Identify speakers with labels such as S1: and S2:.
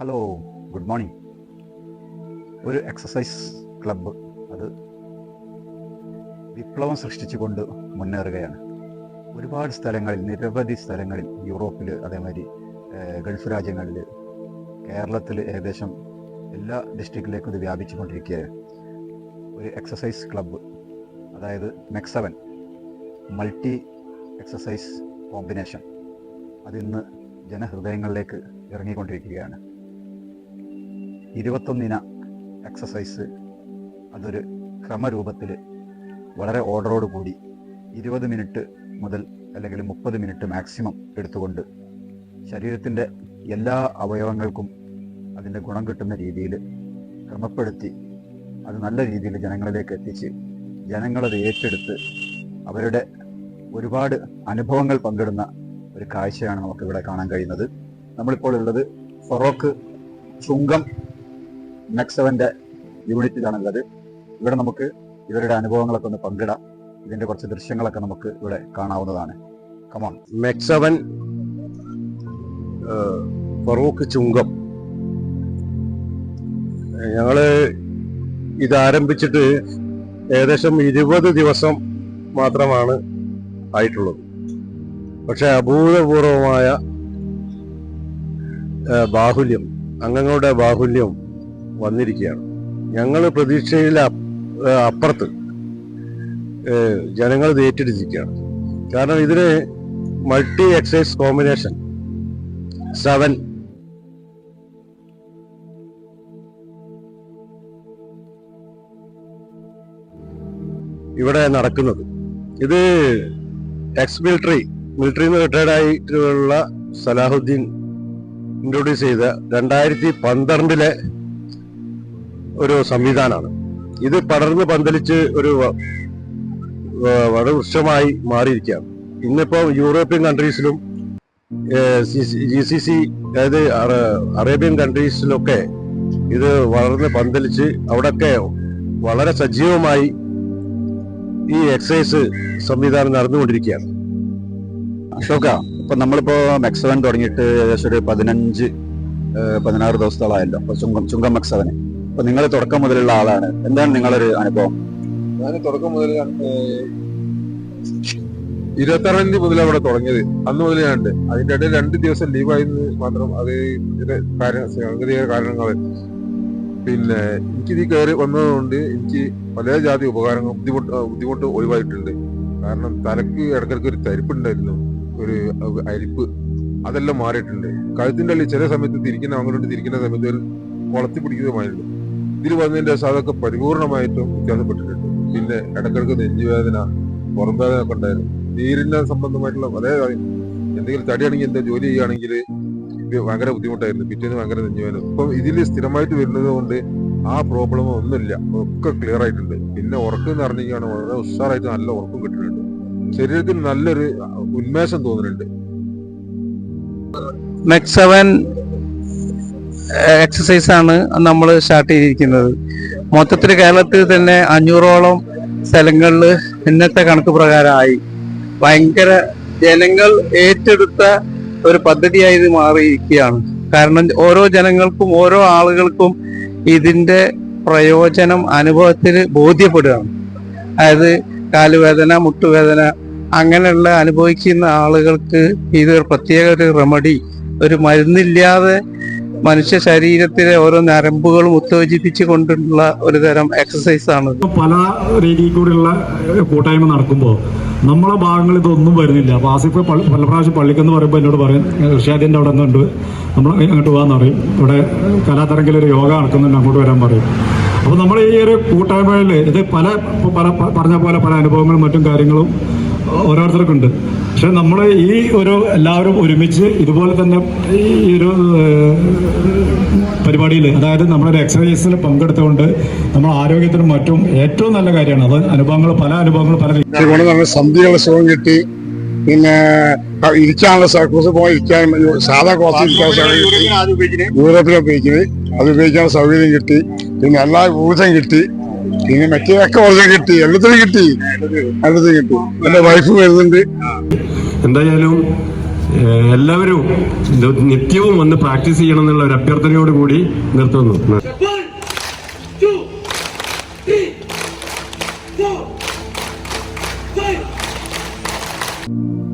S1: Hello, good morning. ഒരു exercise club അത് വിപ്ലവം സൃഷ്ടിച്ചുകൊണ്ട് മുന്നേറുകയാണ്. ഒരുപാട് സ്ഥലങ്ങളിൽ, നിരവധി സ്ഥലങ്ങളിൽ, യൂറോപ്പിൽ, അതേമാതിരി ഗൾഫ് രാജ്യങ്ങളിൽ, കേരളത്തിൽ ഏകദേശം എല്ലാ ഡിസ്ട്രിക്റ്റിലേക്കും ഇത് വ്യാപിച്ചുകൊണ്ടിരിക്കുകയാണ്. ഒരു എക്സസൈസ് ക്ലബ്ബ്, അതായത് മെക്സവൻ മൾട്ടി എക്സസൈസ് കോമ്പിനേഷൻ, അതിന്ന് ജനഹൃദയങ്ങളിലേക്ക് ഇറങ്ങിക്കൊണ്ടിരിക്കുകയാണ്. 21 എക്സസൈസ് അതൊരു ക്രമരൂപത്തിൽ വളരെ ഓർഡറോടുകൂടി 20 മിനിറ്റ് മുതൽ അല്ലെങ്കിൽ 30 മിനിറ്റ് മാക്സിമം എടുത്തുകൊണ്ട് ശരീരത്തിൻ്റെ എല്ലാ അവയവങ്ങൾക്കും അതിൻ്റെ ഗുണം കിട്ടുന്ന രീതിയിൽ ക്രമപ്പെടുത്തി അത് നല്ല രീതിയിൽ ജനങ്ങളിലേക്ക് എത്തിച്ച് ജനങ്ങളത് ഏറ്റെടുത്ത് അവരുടെ ഒരുപാട് അനുഭവങ്ങൾ പങ്കിടുന്ന ഒരു കാഴ്ചയാണ് നമുക്കിവിടെ കാണാൻ കഴിയുന്നത്. നമ്മളിപ്പോൾ ഉള്ളത് ഫറോക്ക് ചുങ്കം മെക്സവന്റെ യൂണിറ്റിലാണുള്ളത്. ഇവിടെ നമുക്ക് ഇവരുടെ അനുഭവങ്ങളൊക്കെ ഒന്ന് പങ്കിടാം. ഇതിന്റെ കുറച്ച് ദൃശ്യങ്ങളൊക്കെ നമുക്ക് ഇവിടെ കാണാവുന്നതാണ്. കമോൺ.
S2: മെക്സവൻ ഫറൂഖ് ചുങ്കം, ഞങ്ങള് ഇത് ആരംഭിച്ചിട്ട് ഏകദേശം 20 ദിവസം മാത്രമാണ് ആയിട്ടുള്ളത്. പക്ഷെ അഭൂതപൂർവമായ ബാഹുല്യം, അംഗങ്ങളുടെ ബാഹുല്യം വന്നിരിക്കുകയാണ്. ഞങ്ങൾ പ്രതീക്ഷയിൽ അപ്പുറത്ത് ജനങ്ങൾ ഇത് ഏറ്റെടുത്തിരിക്കുകയാണ്. കാരണം ഇതിന് മൾട്ടി എക്സസൈസ് കോമ്പിനേഷൻ 7 ഇവിടെ നടക്കുന്നത്. ഇത് എക്സ് മിലിറ്ററിയിൽ നിന്ന് റിട്ടയർഡ് ആയിട്ടുള്ള സലാഹുദ്ദീൻ ഇൻട്രൊഡ്യൂസ് ചെയ്ത 2012 ഒരു സംവിധാനമാണ്. ഇത് പടർന്ന് പന്തലിച്ച് ഒരു വടവൃക്ഷമായി മാറിയിരിക്കുകയാണ്. ഇന്നിപ്പോൾ യൂറോപ്യൻ കൺട്രീസിലും GCC, അതായത് അറേബ്യൻ കൺട്രീസിലൊക്കെ ഇത് വളർന്ന് പന്തലിച്ച് അവിടെയൊക്കെ വളരെ സജീവമായി ഈ എക്സസൈസ് സംവിധാനം നടന്നുകൊണ്ടിരിക്കുകയാണ്.
S1: അശോക, ഇപ്പൊ നമ്മളിപ്പോ മെക്സവൻ തുടങ്ങിയിട്ട് ഏകദേശം ഒരു 15-16 ദിവസത്തോളായല്ലോ. അപ്പൊ ചുങ്കം മെക്സവന് അപ്പൊ നിങ്ങൾ തുടക്കം മുതലുള്ള ആളാണ്. എന്താണ് നിങ്ങളൊരു അനുഭവം?
S3: ഞാൻ തുടക്കം മുതൽ 26 മുതലാണ് ഇവിടെ തുടങ്ങിയത്. അന്ന് മുതൽ ഞാനുണ്ട്. അതിന്റെ ഇടയിൽ 2 ദിവസം ലീവായിരുന്നു മാത്രം. അത് സാങ്കേതിക കാരണങ്ങൾ. പിന്നെ എനിക്കിത് കയറി വന്നതുകൊണ്ട് എനിക്ക് പല ജാതി ഉപകാരങ്ങൾ, ബുദ്ധിമുട്ട് ഒഴിവായിട്ടുണ്ട്. കാരണം തലക്ക് ഇടയ്ക്കിടയ്ക്ക് ഒരു തരിപ്പുണ്ടായിരുന്നു, ഒരു അരിപ്പ്, അതെല്ലാം മാറിയിട്ടുണ്ട്. കഴുത്തിന്റെ ഉള്ളിൽ ചില സമയത്ത് അങ്ങോട്ട് തിരിക്കുന്ന സമയത്ത് ഒരു കുളത്തി പിടിക്കുന്നതുമായിരുന്നു. ഇതിൽ വന്നതിന്റെ ശേഷം അതൊക്കെ പരിപൂർണമായിട്ടും വ്യത്യാസപ്പെട്ടിട്ടുണ്ട്. പിന്നെ ഇടയ്ക്കിടയ്ക്ക് നെഞ്ചുവേദന, പുറംവേദന ഒക്കെ ഉണ്ടായിരുന്നു. നീരിന്റെ സംബന്ധമായിട്ടുള്ള പല എന്തെങ്കിലും തടിയാണെങ്കിൽ, എന്താ ജോലി ചെയ്യുകയാണെങ്കിൽ ഭയങ്കര ബുദ്ധിമുട്ടായിരുന്നു. പിറ്റേന്ന് ഭയങ്കര നെഞ്ചുവേദന. ഇപ്പം ഇതിൽ സ്ഥിരമായിട്ട് വരുന്നത് കൊണ്ട് ആ പ്രോബ്ലമോ ഒന്നുമില്ല, ഒക്കെ ക്ലിയർ ആയിട്ടുണ്ട്. പിന്നെ ഉറക്കം എന്ന് പറഞ്ഞാൽ വളരെ ഉഷാറായിട്ട് നല്ല ഉറക്കം കിട്ടുന്നുണ്ട്. ശരീരത്തിൽ നല്ലൊരു ഉന്മേഷം തോന്നുന്നുണ്ട്.
S4: മെക്സവൻ എക്സസൈസ് ആണ് നമ്മൾ സ്റ്റാർട്ട് ചെയ്തിരിക്കുന്നത്. മൊത്തത്തിൽ കേരളത്തിൽ തന്നെ 500ഓളം സ്ഥലങ്ങളിൽ ഇന്നത്തെ കണക്ക് പ്രകാരമായി. ഭയങ്കര ജനങ്ങൾ ഏറ്റെടുത്ത ഒരു പദ്ധതിയായി ഇത് മാറിയിരിക്കുകയാണ്. കാരണം ഓരോ ജനങ്ങൾക്കും, ഓരോ ആളുകൾക്കും ഇതിന്റെ പ്രയോജനം അനുഭവത്തിൽ ബോധ്യപ്പെടുകയാണ്. അതായത് കാലുവേദന, മുട്ടുവേദന അങ്ങനെയുള്ള അനുഭവിക്കുന്ന ആളുകൾക്ക് ഇത് പ്രത്യേക ഒരു റെമഡി, ഒരു മരുന്നില്ലാതെ മനുഷ്യ ശരീരത്തിലെ ഓരോ നരമ്പുകളും ഉത്തേജിപ്പിച്ചു കൊണ്ടുള്ള ഒരു തരം എക്സസൈസ് ആണ്.
S5: പല രീതിയിൽ കൂടെയുള്ള കൂട്ടായ്മ നടക്കുമ്പോൾ നമ്മളെ ഭാഗങ്ങളിൽ ഇതൊന്നും വരുന്നില്ല. അപ്പോൾ ആസിഫ് പല പ്രാവശ്യം പള്ളിക്കെന്ന് പറയുമ്പോൾ എന്നോട് പറയും, ഋഷാദിൻ്റെ അവിടെ നിന്നുണ്ട്, നമ്മൾ അങ്ങോട്ട് പോകാൻ പറയും. ഇവിടെ കലാതരംഗിലൊരു യോഗ നടക്കുന്നുണ്ട്, അങ്ങോട്ട് വരാൻ പറയും. അപ്പോൾ നമ്മൾ ഈ ഒരു കൂട്ടായ്മയിൽ ഇത് പറഞ്ഞ പോലെ പല അനുഭവങ്ങളും മറ്റും കാര്യങ്ങളും ഓരോരുത്തർക്കും ഉണ്ട്. പക്ഷെ നമ്മൾ ഈ ഒരു എല്ലാവരും ഒരുമിച്ച് ഇതുപോലെ തന്നെ ഈ ഒരു പരിപാടിയിൽ, അതായത് നമ്മളൊരു എക്സസൈസിൽ പങ്കെടുത്തുകൊണ്ട് നമ്മുടെ ആരോഗ്യത്തിനും മറ്റും ഏറ്റവും നല്ല കാര്യമാണ്. അത് പല അനുഭവങ്ങളും
S6: സന്ധിയുള്ള സുഖം കിട്ടി. പിന്നെ ഇരിക്കാനുള്ള സർക്കൂസ് പോയി ഇരിക്കാൻ സാധാ ക്ലാസ് യൂറോപ്പിൽ ഉപയോഗിക്കുന്നത്, അത് ഉപയോഗിക്കാനുള്ള സൗകര്യം കിട്ടി. പിന്നെ എല്ലാ ഊർജം കിട്ടി. പിന്നെ മറ്റേതൊക്കെ ഊർജം കിട്ടി. എല്ലാത്തിനും കിട്ടി. എന്റെ വൈഫ് വരുന്നുണ്ട്.
S5: എന്തായാലും എല്ലാവരും നിത്യവും വന്ന് പ്രാക്ടീസ് ചെയ്യണം എന്നുള്ള ഒരു അഭ്യർത്ഥനയോട് കൂടി നിർത്തുന്നു.
S7: 1, 2, 3, 4, 5